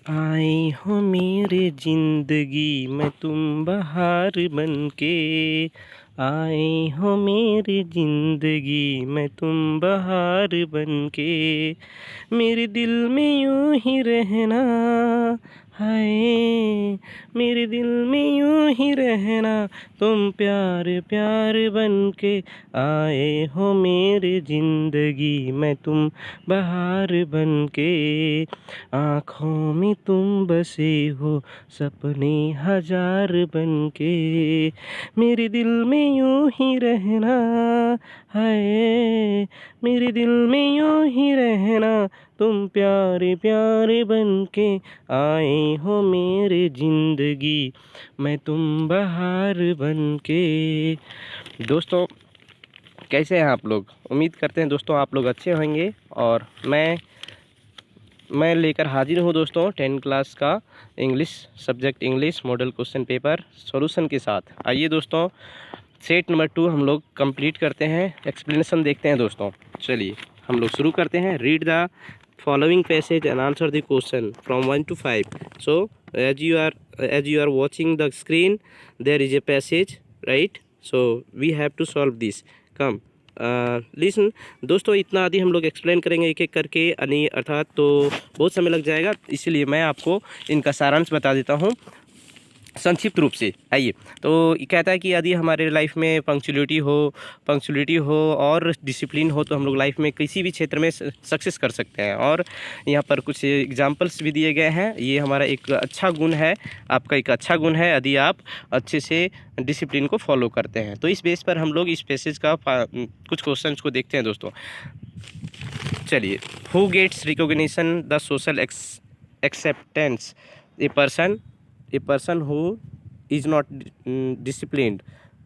आई हो मेरे जिंदगी में तुम बहार बनके, आए हो मेरे जिंदगी में तुम बहार बनके, मेरे दिल में यूं ही रहना है, मेरे दिल में यूं ही रहना, तुम प्यार प्यार बनके, आए हो मेरे जिंदगी में तुम बहार बनके, आँखों में तुम बसे हो सपने हजार बनके, मेरे दिल में यूं ही रहना है, मेरे दिल में यूं ही रहना, तुम प्यारे प्यारे बनके, आए हो मेरे जिंदगी में तुम बहार बनके। दोस्तों, कैसे हैं आप लोग? उम्मीद करते हैं दोस्तों आप लोग अच्छे होंगे। और मैं लेकर हाजिर हूँ दोस्तों 10 क्लास का English subject English model question paper solution के साथ। आइए दोस्तों, सेट नंबर 2 हम लोग कंप्लीट करते हैं, एक्सप्लेनेशन देखते हैं दोस्तों। चलिए हम लोग शुरू करते हैं। Read the following passage and answer the question from 1 to 5। So as you are watching the screen, there is a passage, right? So we have to solve this. Come, listen दोस्तों, इतना आदि हम लोग एक्सप्लेन करेंगे एक एक करके, यानी अर्थात तो बहुत समय लग जाएगा, इसलिए मैं आपको इनका सारांश बता देता हूँ संक्षिप्त रूप से। आइए, तो ये कहता है कि यदि हमारे लाइफ में पंक्चुअलिटी हो और डिसिप्लिन हो तो हम लोग लाइफ में किसी भी क्षेत्र में सक्सेस कर सकते हैं। और यहाँ पर कुछ एग्जांपल्स भी दिए गए हैं। ये हमारा एक अच्छा गुण है, आपका एक अच्छा गुण है यदि आप अच्छे से डिसिप्लिन को फॉलो करते हैं। तो इस बेस पर हम लोग इस पैसेज का कुछ क्वेश्चन को देखते हैं दोस्तों। चलिए, who gets recognition the social acceptance? A person who is not disciplined.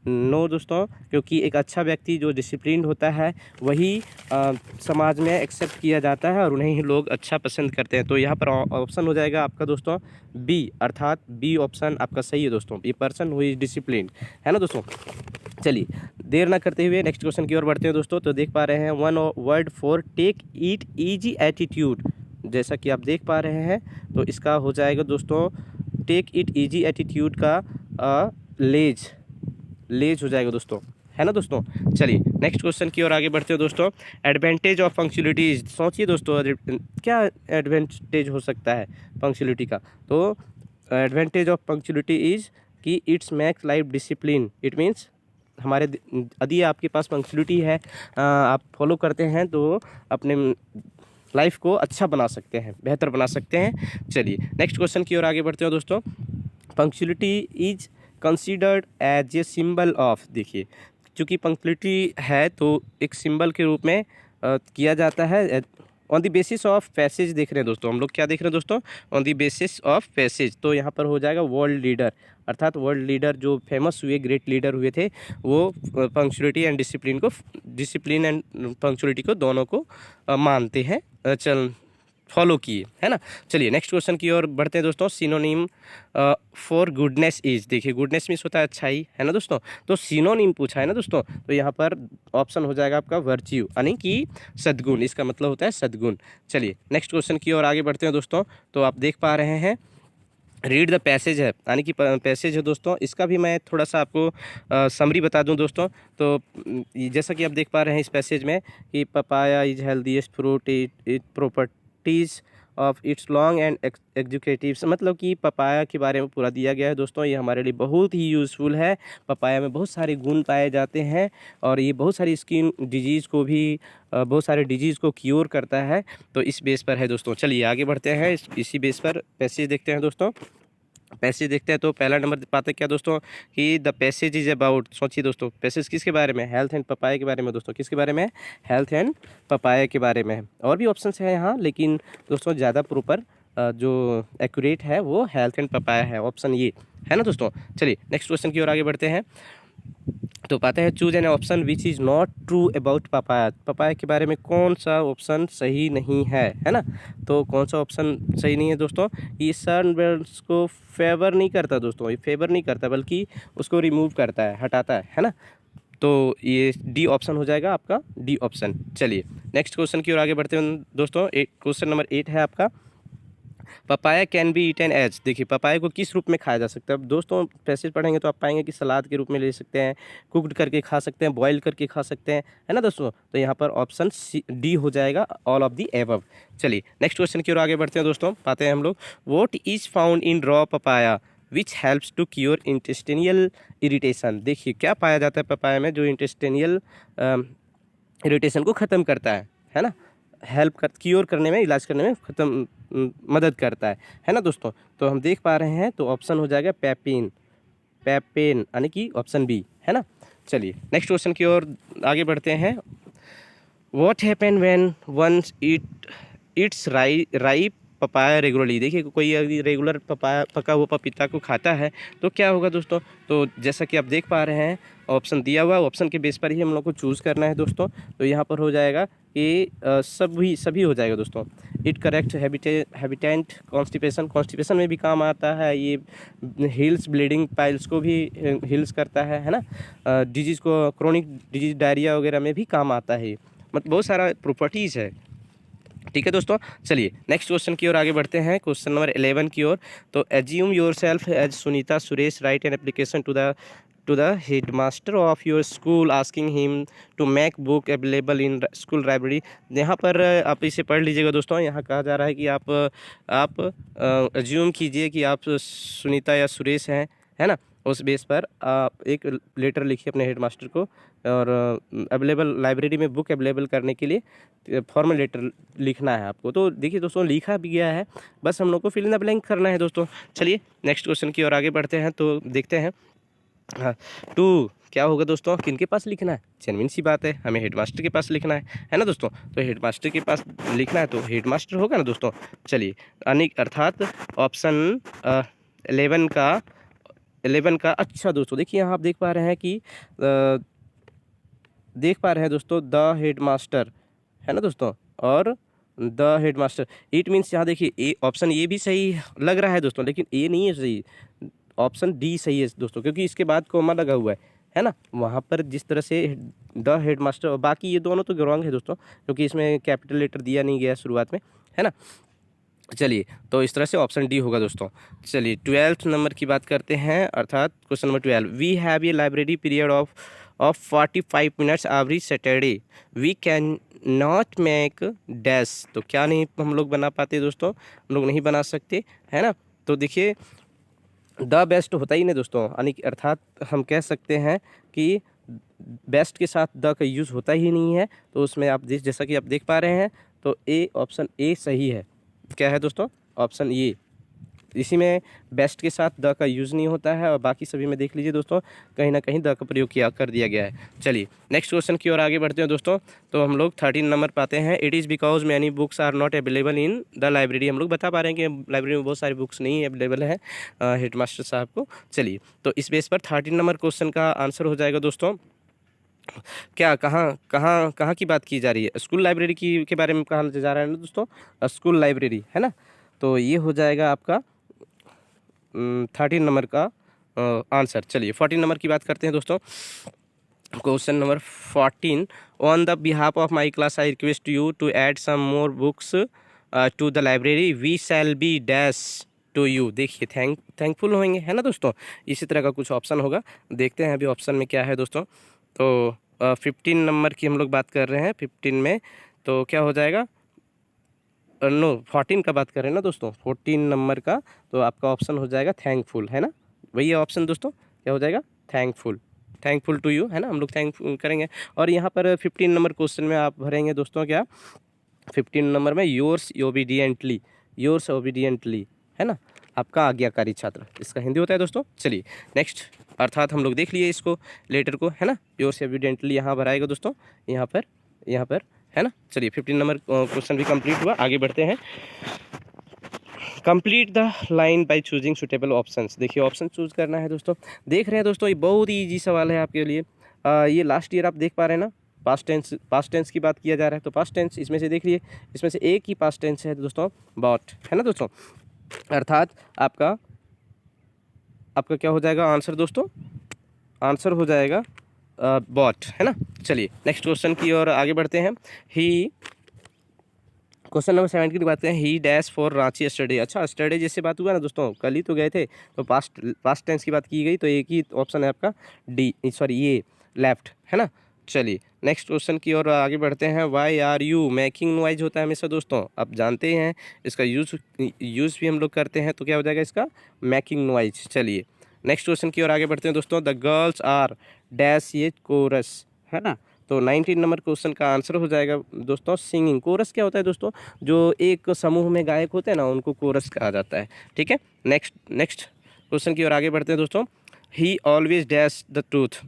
No दोस्तों, क्योंकि एक अच्छा व्यक्ति जो डिसिप्लिन्ड होता है वही समाज में एक्सेप्ट किया जाता है और उन्हें ही लोग अच्छा पसंद करते हैं। तो यहाँ पर ऑप्शन हो जाएगा आपका दोस्तों बी, अर्थात बी ऑप्शन आपका सही है दोस्तों। ए पर्सन हु इज़ डिसिप्लिन्ड, है ना दोस्तों। चलिए, देर ना करते हुए नेक्स्ट क्वेश्चन की ओर बढ़ते हैं दोस्तों। तो देख पा रहे हैं one word for take it easy attitude. जैसा कि आप देख पा रहे हैं, तो इसका हो जाएगा दोस्तों टेक इट ईजी एटीट्यूड का लेज हो जाएगा दोस्तों, है ना दोस्तों। चलिए नेक्स्ट क्वेश्चन की ओर आगे बढ़ते हैं दोस्तों। Advantage of punctuality. सोचिए दोस्तों, क्या एडवांटेज हो सकता है पंक्चुअलिटी का? तो एडवांटेज ऑफ पंक्चुअलिटी इज कि it's makes life discipline. It means हमारे यदि आपके पास पंक्चुअलिटी है, आप फॉलो करते हैं, तो अपने लाइफ को अच्छा बना सकते हैं, बेहतर बना सकते हैं। चलिए नेक्स्ट क्वेश्चन की ओर आगे बढ़ते हैं दोस्तों। Punctuality is considered as a symbol of. देखिए, चूँकि पंक्चुअलिटी है तो एक सिंबल के रूप में किया जाता है on the basis of passage. देख रहे हैं दोस्तों, हम लोग क्या देख रहे हैं दोस्तों? On the basis of passage. तो यहाँ पर हो जाएगा वर्ल्ड लीडर, अर्थात वर्ल्ड लीडर जो फेमस हुए, ग्रेट लीडर हुए थे, वो punctuality and discipline and punctuality को दोनों को मानते हैं, फॉलो किए, है ना। चलिए नेक्स्ट क्वेश्चन की ओर बढ़ते हैं दोस्तों। Synonym for goodness is. देखिए, गुडनेस मीन्स होता है अच्छाई, है ना दोस्तों। तो सिनोनिम पूछा है ना दोस्तों, तो यहाँ पर ऑप्शन हो जाएगा आपका वर्च्यू, यानी कि सद्गुण। इसका मतलब होता है सद्गुण। चलिए नेक्स्ट क्वेश्चन की ओर आगे बढ़ते हैं दोस्तों। तो आप देख पा रहे हैं रीड द पैसेज है, यानी कि पैसेज है दोस्तों। इसका भी मैं थोड़ा सा आपको समरी बता दूं दोस्तों। तो जैसा कि आप देख पा रहे हैं इस पैसेज में कि papaya is healthiest fruit, it properties of its long and executives. मतलब कि पपाया के बारे में पूरा दिया गया है दोस्तों। ये हमारे लिए बहुत ही यूज़फुल है। पपाया में बहुत सारे गुण पाए जाते हैं और ये बहुत सारी स्किन डिजीज़ को भी बहुत सारे डिजीज़ को क्योर करता है। तो इस बेस पर है दोस्तों। चलिए आगे बढ़ते हैं, इसी बेस पर पैसेज देखते हैं दोस्तों। पैसेज देखते हैं तो पहला नंबर पाते क्या दोस्तों कि द पैसेज इज अबाउट। सोचिए दोस्तों, पैसेज किसके बारे में? हेल्थ एंड पपाया के बारे में दोस्तों। किसके बारे में? हेल्थ एंड पपाया के बारे में है। और भी ऑप्शंस हैं यहाँ, लेकिन दोस्तों ज़्यादा प्रॉपर जो एक्यूरेट है वो हेल्थ एंड पपाया है, ऑप्शन ये, है ना दोस्तों। चलिए नेक्स्ट क्वेश्चन की ओर आगे बढ़ते हैं। तो पाते हैं choose an option which is not true about papaya. Papaya के बारे में कौन सा ऑप्शन सही नहीं है ना। तो कौन सा ऑप्शन सही नहीं है दोस्तों? ये सनबर्न्स को फेवर नहीं करता दोस्तों, ये फेवर नहीं करता बल्कि उसको रिमूव करता है, हटाता है ना। तो ये डी ऑप्शन हो जाएगा आपका, डी ऑप्शन। चलिए नेक्स्ट क्वेश्चन की ओर आगे बढ़ते हैं दोस्तों। क्वेश्चन नंबर 8 है आपका। Papaya can be eaten as, देखिए पपाया को किस रूप में खाया जा सकता है। अब दोस्तों पैसेज पढ़ेंगे तो आप पाएंगे कि सलाद के रूप में ले सकते हैं, कुकड करके खा सकते हैं, बॉयल करके खा सकते हैं, है ना दोस्तों। तो यहाँ पर ऑप्शन डी हो जाएगा, ऑल ऑफ दी एबव। चलिए नेक्स्ट क्वेश्चन की ओर आगे बढ़ते हैं दोस्तों, पाते हैं हम लोग। What is found in raw papaya which helps to cure intestinal irritation, देखिए क्या पाया जाता है पपाया में जो इंटेस्टिनियल इरिटेशन को ख़त्म करता है ना, हेल्प कर, क्योर करने में, इलाज करने में मदद करता है ना दोस्तों। तो हम देख पा रहे हैं, तो ऑप्शन हो जाएगा पेपिन, पेपेन यानी कि ऑप्शन बी, है ना। चलिए नेक्स्ट क्वेश्चन की ओर आगे बढ़ते हैं। What happen when once it's ripe papaya regularly, देखिए कोई यदि रेगुलर पपाया, पका हुआ पपीता को खाता है तो क्या होगा दोस्तों। तो जैसा कि आप देख पा रहे हैं ऑप्शन दिया हुआ, ऑप्शन के बेस पर ही हम लोग को चूज़ करना है दोस्तों। तो यहाँ पर हो जाएगा कि सभी हो जाएगा दोस्तों। इट करेक्ट हैबिटेंट कॉन्स्टिपेशन में भी काम आता है ये, हिल्स ब्लीडिंग पाइल्स को भी हिल्स करता है ना, डिजीज़ को, क्रोनिक डिजीज डायरिया वगैरह में भी काम आता है, मतलब बहुत सारा प्रॉपर्टीज़ है, ठीक है दोस्तों। चलिए नेक्स्ट क्वेश्चन की ओर आगे बढ़ते हैं, क्वेश्चन नंबर 11 की ओर। तो assume yourself as Sunita Suresh, write an application to the headmaster of your school asking him to make book available in school library. यहाँ पर आप इसे पढ़ लीजिएगा दोस्तों। यहाँ कहा जा रहा है कि आप एज्यूम कीजिए कि आप सुनीता या सुरेश हैं, है ना। उस बेस पर आप एक लेटर लिखिए अपने हेडमास्टर को, और अवेलेबल लाइब्रेरी में बुक अवेलेबल करने के लिए फॉर्मल लेटर लिखना है आपको। तो देखिए दोस्तों लिखा भी गया है, बस हम लोग को फिल इन द ब्लैंक करना है दोस्तों। चलिए नेक्स्ट क्वेश्चन की ओर आगे बढ़ते हैं, तो देखते हैं। हाँ, टू क्या होगा दोस्तों, किन के पास लिखना है, जेन्युइन सी बात है, हमें हेडमास्टर के पास लिखना है ना दोस्तों। तो हेडमास्टर के पास लिखना है तो हेडमास्टर होगा ना दोस्तों। चलिए अर्थात ऑप्शन 11 का अच्छा दोस्तों, देखिए यहाँ आप देख पा रहे हैं कि दोस्तों द हेडमास्टर, है ना दोस्तों, और द हेडमास्टर, इट मीन्स यहाँ देखिए ए, ऑप्शन ए भी सही लग रहा है दोस्तों, लेकिन ए नहीं है सही, ऑप्शन डी सही है दोस्तों, क्योंकि इसके बाद कोमा लगा हुआ है ना। वहाँ पर जिस तरह से द हेडमास्टर, और बाकी ये दोनों तो रॉन्ग है दोस्तों, क्योंकि इसमें कैपिटल लेटर दिया नहीं गया शुरुआत में, है ना। चलिए तो इस तरह से ऑप्शन डी होगा दोस्तों। चलिए 12th नंबर की बात करते हैं, अर्थात question number 12। We have a library period of 45 minutes every Saturday, we can not make dash, तो क्या नहीं हम लोग बना पाते दोस्तों, हम लोग नहीं बना सकते, है ना। तो देखिए द बेस्ट होता ही नहीं दोस्तों, यानी कि अर्थात हम कह सकते हैं कि बेस्ट के साथ द का यूज़ होता ही नहीं है। तो उसमें आप जैसा कि आप देख पा रहे हैं, तो ए, ऑप्शन ए सही है। क्या है दोस्तों, ऑप्शन ए, इसी में बेस्ट के साथ द का यूज़ नहीं होता है, और बाकी सभी में देख लीजिए दोस्तों कहीं ना कहीं द का प्रयोग कर दिया गया है। चलिए नेक्स्ट क्वेश्चन की ओर आगे बढ़ते हैं दोस्तों। तो हम लोग 13 नंबर पाते हैं। It is because many books are not available in the library, हम लोग बता पा रहे हैं कि लाइब्रेरी में बहुत सारी बुक्स नहीं अवेलेबल है हेडमास्टर साहब को। चलिए तो इस बेस पर 13 नंबर क्वेश्चन का आंसर हो जाएगा दोस्तों, क्या कहाँ की बात की जा रही है, स्कूल लाइब्रेरी के बारे में कहा जा रहा है ना दोस्तों, स्कूल लाइब्रेरी, है ना। तो ये हो जाएगा आपका 13 नंबर का आंसर। चलिए 14 नंबर की बात करते हैं दोस्तों। Question number 14। On the behalf of my class I request you to add some more books to the library, we shall be dash to you, देखिए थैंकफुल होंगे, है ना दोस्तों। इसी तरह का कुछ ऑप्शन होगा, देखते हैं अभी ऑप्शन में क्या है दोस्तों। तो 15 नंबर की हम लोग बात कर रहे हैं, 15 में तो क्या हो जाएगा, 14 का बात कर रहे हैं ना दोस्तों, 14 नंबर का, तो आपका ऑप्शन हो जाएगा थैंकफुल, है ना, वही ऑप्शन दोस्तों, क्या हो जाएगा, थैंकफुल टू यू, है ना, हम लोग थैंक करेंगे। और यहाँ पर 15 नंबर क्वेश्चन में आप भरेंगे दोस्तों क्या, 15 नंबर में योर्स ओबीडियंटली, है ना, आपका आज्ञाकारी छात्र, इसका हिंदी होता है दोस्तों। चलिए नेक्स्ट, अर्थात हम लोग देख लिए इसको लेटर को, है ना, योर्स ओबीडियंटली यहाँ भराएगा दोस्तों, यहाँ पर, है ना। चलिए 15 नंबर क्वेश्चन भी कंप्लीट हुआ, आगे बढ़ते हैं। Complete the line by choosing suitable options, देखिए ऑप्शन चूज करना है दोस्तों। देख रहे हैं दोस्तों, ये बहुत ही ईजी सवाल है आपके लिए। ये लास्ट ईयर आप देख पा रहे हैं ना, पास्ट टेंस की बात किया जा रहा है, तो पास्ट टेंस इसमें से देखिए, इसमें से एक ही पास्ट टेंस है दोस्तों, बॉट, है ना दोस्तों। अर्थात आपका क्या हो जाएगा आंसर दोस्तों, आंसर हो जाएगा बॉट, है ना। चलिए नेक्स्ट क्वेश्चन की ओर आगे बढ़ते हैं। क्वेश्चन नंबर 7 की बात करें, ही डैश फॉर रांची यस्टरडे। अच्छा, यस्टरडे जैसे बात हुआ ना दोस्तों, कल ही तो गए थे, तो पास्ट टेंस की बात की गई, तो एक ही ऑप्शन है आपका डी, सॉरी ये लेफ्ट, है ना। चलिए नेक्स्ट क्वेश्चन की ओर आगे बढ़ते हैं। Why are you making noise होता है हमेशा दोस्तों, आप जानते हैं इसका यूज़ भी हम लोग करते हैं, तो क्या हो जाएगा इसका मेकिंग नॉइज। चलिए नेक्स्ट क्वेश्चन की ओर आगे बढ़ते हैं दोस्तों। द गर्ल्स आर डैश ये कोरस, है ना। तो 19 नंबर क्वेश्चन का आंसर हो जाएगा दोस्तों सिंगिंग। कोरस क्या होता है दोस्तों, जो एक समूह में गायक होते हैं ना, उनको कोरस कहा जाता है, ठीक है। नेक्स्ट क्वेश्चन की ओर आगे बढ़ते हैं दोस्तों। ही ऑलवेज डैश द ट्रूथ।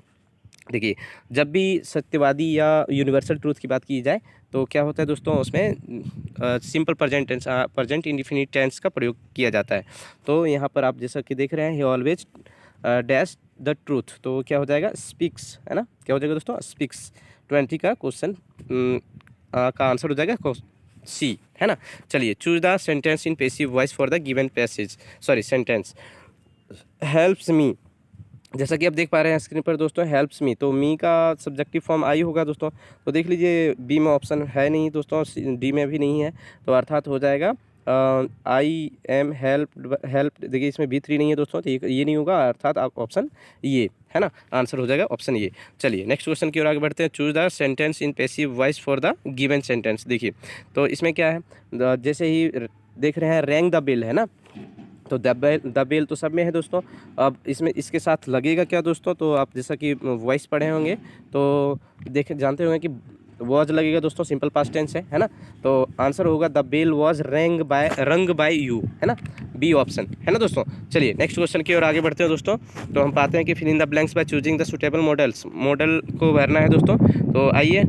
देखिए, जब भी सत्यवादी या यूनिवर्सल ट्रूथ की बात की जाए तो क्या होता है दोस्तों, उसमें सिंपल प्रेजेंट इंडिफिनिट टेंस का प्रयोग किया जाता है। तो यहाँ पर आप जैसा कि देख रहे हैं, ही ऑलवेज डैश द ट्रूथ, तो क्या हो जाएगा स्पीक्स, है ना। क्या हो जाएगा दोस्तों स्पीक्स। 20 का क्वेश्चन का आंसर हो जाएगा सी, है ना। चलिए, choose the sentence in passive voice for the given passage, sorry sentence. Helps me, जैसा कि आप देख पा रहे हैं स्क्रीन पर दोस्तों, हेल्प्स मी, तो मी का सब्जेक्टिव फॉर्म आई होगा दोस्तों। तो देख लीजिए, बी में ऑप्शन है नहीं दोस्तों, डी में भी नहीं है, तो अर्थात हो जाएगा आई एम हेल्प। देखिए, इसमें B3 नहीं है दोस्तों, तो ये नहीं होगा, अर्थात आप ऑप्शन ये, है ना, आंसर हो जाएगा ऑप्शन ये। चलिए नेक्स्ट क्वेश्चन की ओर आगे बढ़ते हैं। Choose the sentence in passive voice for the given sentence. देखिए, तो इसमें क्या है, जैसे ही देख रहे हैं रैंग द बेल, है ना, तो द बेल तो सब में है दोस्तों। अब इसमें इसके साथ लगेगा क्या दोस्तों, तो आप जैसा कि वॉइस पढ़े होंगे तो जानते होंगे कि वॉज लगेगा दोस्तों, सिंपल पास्ट टेंस है ना। तो आंसर होगा द बेल वॉज रंग बाय यू, है ना, बी ऑप्शन, है ना दोस्तों। चलिए नेक्स्ट क्वेश्चन की ओर आगे बढ़ते हैं दोस्तों। तो हम पाते हैं कि fill in the blanks by choosing the suitable modals, modal को भरना है दोस्तों। तो आइए,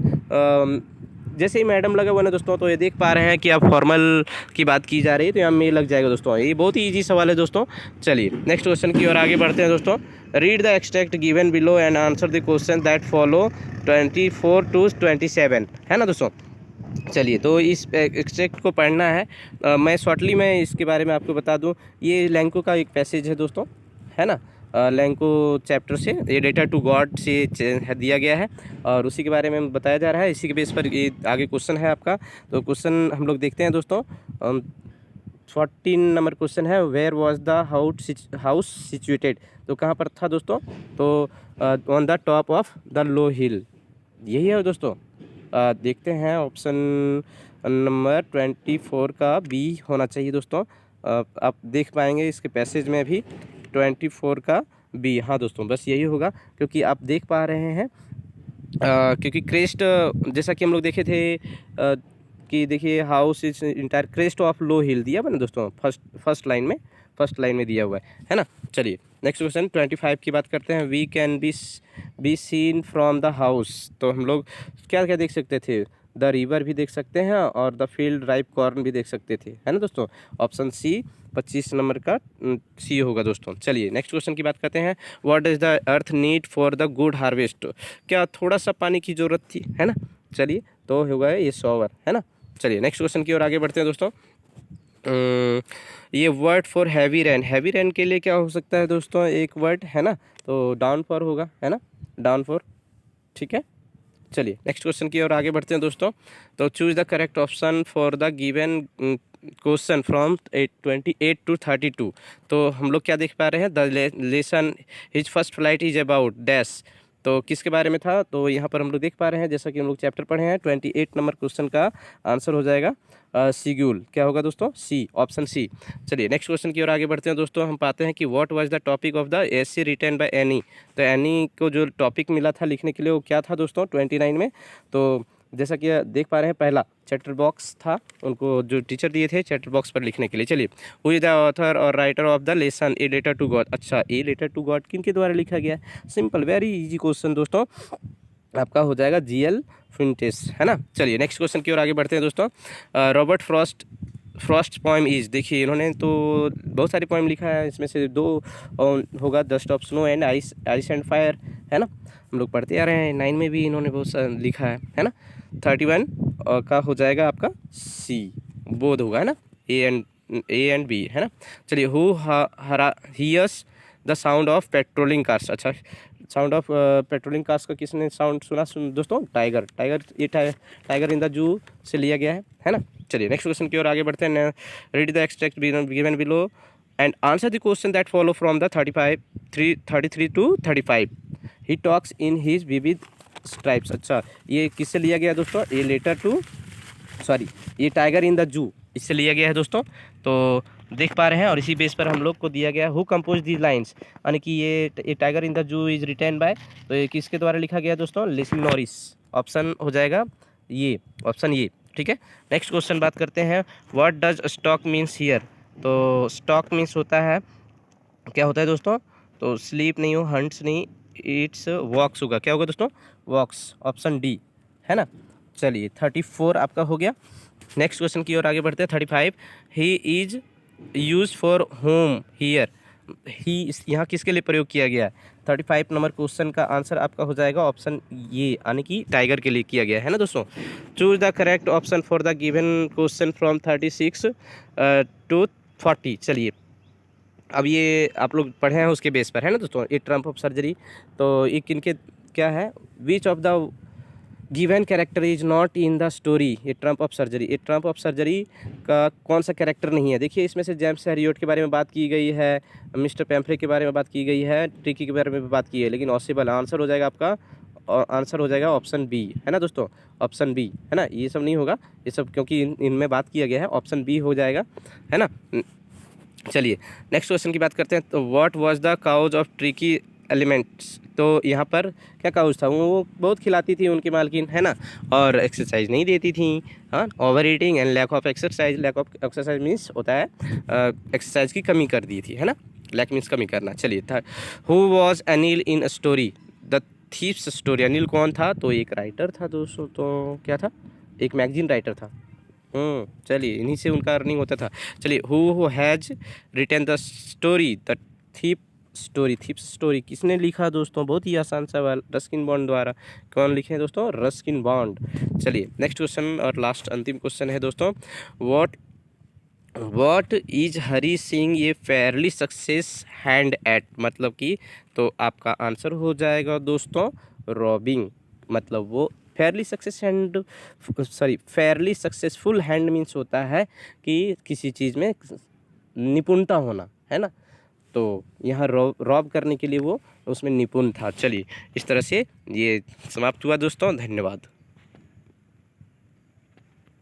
जैसे ही मैडम लगा हुआ ना दोस्तों, तो ये देख पा रहे हैं कि आप फॉर्मल की बात की जा रही है, तो यहाँ में लग जाएगा दोस्तों। ये बहुत ही ईजी सवाल है दोस्तों। चलिए नेक्स्ट क्वेश्चन की ओर आगे बढ़ते हैं दोस्तों। Read the extract given below and answer the question that follow 24 to 27, है ना दोस्तों। चलिए, तो इस एक्सट्रैक्ट को पढ़ना है। मैं शॉर्टली मैं इसके बारे में आपको बता दूं, ये लैंको का एक पैसेज है दोस्तों, है ना। लैंको चैप्टर से, ये लेटर टू गॉड से दिया गया है और उसी के बारे में बताया जा रहा है। इसी के बेस पर ये आगे क्वेश्चन है आपका। तो क्वेश्चन हम लोग देखते हैं दोस्तों। 14 नंबर क्वेश्चन है, where was the house situated, तो कहाँ पर था दोस्तों, तो on the top of the low hill, यही है दोस्तों। देखते हैं, ऑप्शन नंबर 24 का बी होना चाहिए दोस्तों। आप देख पाएंगे इसके पैसेज में भी 24 का बी, हाँ दोस्तों, बस यही होगा, क्योंकि आप देख पा रहे हैं क्योंकि क्रेस्ट, जैसा कि हम लोग देखे थे कि देखिए house is entire crest of low hill दिया बना दोस्तों, फर्स्ट लाइन में दिया हुआ है ना। चलिए नेक्स्ट क्वेश्चन 25 की बात करते हैं। We can be seen from the house, तो हम लोग क्या क्या देख सकते थे, द रिवर भी देख सकते हैं और द फील्ड राइप कॉर्न भी देख सकते थे, है ना दोस्तों। ऑप्शन सी 25 नंबर का सी होगा दोस्तों। चलिए नेक्स्ट क्वेश्चन की बात करते हैं। What does the earth need for the good harvest, क्या थोड़ा सा पानी की ज़रूरत थी, है ना। चलिए, तो होगा ये शॉवर, है ना। चलिए नेक्स्ट क्वेश्चन की ओर आगे बढ़ते हैं दोस्तों। ये वर्ड फॉर हैवी रेन के लिए क्या हो सकता है दोस्तों, एक वर्ड, है ना, तो डाउन फॉर होगा, है ना, डाउन फॉर, ठीक है। चलिए नेक्स्ट क्वेश्चन की ओर आगे बढ़ते हैं दोस्तों। तो choose the correct option for the given question from 28 to 32। तो हम लोग क्या देख पा रहे हैं, the lesson his first flight is about dash, तो किसके बारे में था, तो यहाँ पर हम लोग देख पा रहे हैं, जैसा कि हम लोग चैप्टर पढ़े हैं, 28 नंबर क्वेश्चन का आंसर हो जाएगा सीग्यूल, क्या होगा दोस्तों, सी, ऑप्शन सी। चलिए नेक्स्ट क्वेश्चन की ओर आगे बढ़ते हैं दोस्तों। हम पाते हैं कि what was the topic of the essay written by Annie, तो एनी को जो टॉपिक मिला था लिखने के लिए, वो क्या था दोस्तों 29 में। तो जैसा कि देख पा रहे हैं, पहला चैप्टर बॉक्स था, उनको जो टीचर दिए थे चैप्टर बॉक्स पर लिखने के लिए। चलिए, हु इज द ऑथर और writer of the lesson a letter to God, अच्छा, ए लेटर टू गॉड किन के द्वारा लिखा गया है, सिंपल वेरी इजी क्वेश्चन दोस्तों, आपका हो जाएगा GL फिंटेस, है ना। चलिए नेक्स्ट क्वेश्चन की ओर आगे बढ़ते हैं दोस्तों। रॉबर्ट फ्रॉस्ट पोएम इज, देखिए इन्होंने तो बहुत सारी पोएम लिखा है, इसमें से 2 होगा, the dust of snow and ice and fire, है ना, हम लोग पढ़ते आ रहे हैं, 9 में भी इन्होंने बहुत सारा लिखा है ना। 31 का हो जाएगा आपका सी, बोध होगा, है ना, ए एंड बी, है ना। चलिए, who hears the sound of patrolling cars, अच्छा, साउंड ऑफ पेट्रोलिंग कार्स का किसने साउंड सुना दोस्तों? टाइगर। ये टाइगर इन द जू से लिया गया है ना। चलिए नेक्स्ट क्वेश्चन की ओर आगे बढ़ते हैं। Read the extract given below and answer the question that follow from the 33 to 35। He talks in his विविध स्ट्राइप्स। अच्छा, ये किससे लिया गया दोस्तों? ये टाइगर इन द जू इससे लिया गया है दोस्तों। तो देख पा रहे हैं, और इसी बेस पर हम लोग को दिया गया हु कंपोज दीज लाइन्स, यानी कि ये tiger in the zoo is written by, तो ये किसके द्वारा लिखा गया दोस्तों? Leslie Norris. ऑप्शन हो जाएगा ये, ऑप्शन ये, ठीक है। नेक्स्ट क्वेश्चन बात करते हैं, what does stock means here. तो स्टॉक मीन्स होता है, क्या होता है दोस्तों? तो स्लीप नहीं हो, हंट्स नहीं, इट्स वॉक्स होगा। क्या होगा दोस्तों? वॉक्स, ऑप्शन डी, है ना। चलिए 34 आपका हो गया। नेक्स्ट क्वेश्चन की ओर आगे बढ़ते हैं। 35, he is use for home here. ही यहाँ किसके लिए प्रयोग किया गया है? 35 नंबर क्वेश्चन का आंसर आपका हो जाएगा ऑप्शन ये, यानी कि टाइगर के लिए किया गया है ना दोस्तों। Choose the correct option for the given question from 36 to 40। चलिए अब ये आप लोग पढ़े हैं उसके बेस पर, है ना दोस्तों। ये ट्रम्प ऑफ सर्जरी, तो ये किनके क्या है? Which of the given character is not in the story. ये ट्रम्प ऑफ सर्जरी, ये ट्रम्प ऑफ सर्जरी का कौन सा कैरेक्टर नहीं है? देखिए इसमें से जेम्स हैरियट के बारे में बात की गई है, मिस्टर पैम्फ्रे के बारे में बात की गई है, ट्रिकी के बारे में भी बात की है, लेकिन ऑसिबल आंसर हो जाएगा आपका, और आंसर हो जाएगा ऑप्शन बी, है ना दोस्तों। ऑप्शन बी, है ना। ये सब नहीं होगा, ये सब क्योंकि इनमें बात किया गया है, ऑप्शन बी हो जाएगा, है ना। चलिए नेक्स्ट क्वेश्चन की बात करते हैं। तो what was the cause of tricky elements. तो यहाँ पर क्या काउज था? वो बहुत खिलाती थी उनकी मालकिन, है ना, और एक्सरसाइज नहीं देती थी। हाँ, overeating and lack of exercise. Lack of exercise means होता है एक्सरसाइज की कमी कर दी थी, है ना। लैक मीन्स कमी करना। चलिए था, who was Anil in story the thieves story. Anil कौन था? तो एक राइटर था दोस्तों। तो क्या था? एक मैगजीन राइटर था। चलिए इन्हीं से उनका अर्निंग होता था। चलिए who has written the story the thieves story किसने लिखा दोस्तों? बहुत ही आसान सवाल, रस्किन बॉन्ड द्वारा। कौन लिखे हैं दोस्तों? Ruskin bond. चलिए नेक्स्ट क्वेश्चन और लास्ट अंतिम क्वेश्चन है दोस्तों, व्हाट इज हरी सिंह ये फेयरली सक्सेस हैंड एट। मतलब कि तो आपका आंसर हो जाएगा दोस्तों रॉबिंग। मतलब वो फेयरली सक्सेसफुल हैंड मीन्स होता है कि किसी चीज़ में निपुणता होना, है ना। तो यहाँ रॉब करने के लिए वो उसमें निपुण था। चलिए इस तरह से ये समाप्त हुआ दोस्तों, धन्यवाद।